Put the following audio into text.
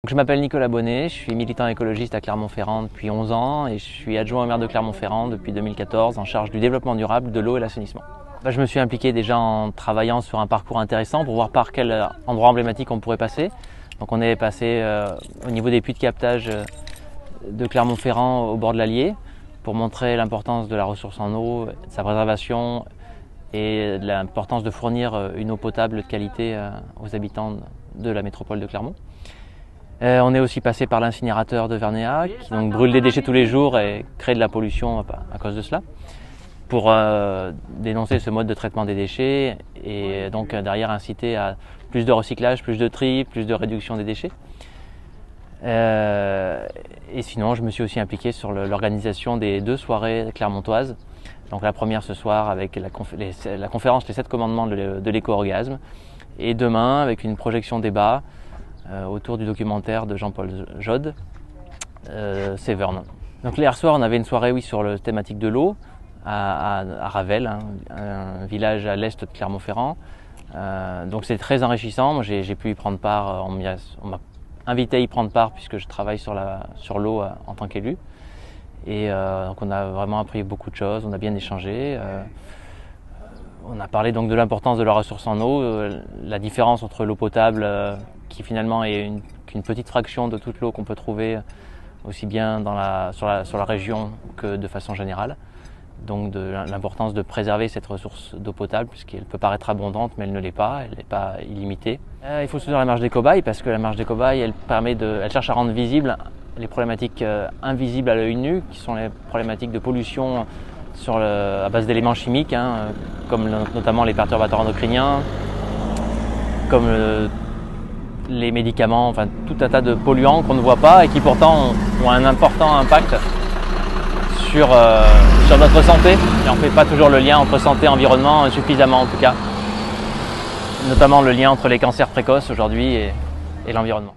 Je m'appelle Nicolas Bonnet, je suis militant écologiste à Clermont-Ferrand depuis 11 ans et je suis adjoint au maire de Clermont-Ferrand depuis 2014 en charge du développement durable, de l'eau et l'assainissement. Je me suis impliqué déjà en travaillant sur un parcours intéressant pour voir par quel endroit emblématique on pourrait passer. Donc on est passé au niveau des puits de captage de Clermont-Ferrand au bord de l'Allier pour montrer l'importance de la ressource en eau, de sa préservation et l'importance de fournir une eau potable de qualité aux habitants de la métropole de Clermont. On est aussi passé par l'incinérateur de Vernéa qui donc brûle des déchets tous les jours et crée de la pollution à cause de cela, pour dénoncer ce mode de traitement des déchets et donc derrière inciter à plus de recyclage, plus de tri, plus de réduction des déchets. Et sinon, je me suis aussi impliqué sur l'organisation des 2 soirées clermontoises. Donc la première ce soir avec la conférence Les 7 commandements de l'éco-orgasme et demain avec une projection débat autour du documentaire de Jean-Paul Jod, Severn. Donc hier soir, on avait une soirée sur la thématique de l'eau à Ravel, un village à l'est de Clermont-Ferrand. Donc c'est très enrichissant. Moi, j'ai pu y prendre part. On m'a invité à y prendre part puisque je travaille sur l'eau en tant qu'élu. Et donc on a vraiment appris beaucoup de choses. On a bien échangé. On a parlé donc de l'importance de la ressource en eau, la différence entre l'eau potable qui finalement est qu'une petite fraction de toute l'eau qu'on peut trouver aussi bien sur la région que de façon générale. Donc de l'importance de préserver cette ressource d'eau potable puisqu'elle peut paraître abondante mais elle ne l'est pas, elle n'est pas illimitée. Il faut soutenir la marche des cobayes parce que la marche des cobayes elle cherche à rendre visibles les problématiques invisibles à l'œil nu qui sont les problématiques de pollution à base d'éléments chimiques, comme notamment les perturbateurs endocriniens, comme les médicaments, enfin tout un tas de polluants qu'on ne voit pas et qui pourtant ont un important impact sur notre santé. Et on ne fait pas toujours le lien entre santé et environnement suffisamment en tout cas, notamment le lien entre les cancers précoces aujourd'hui et l'environnement.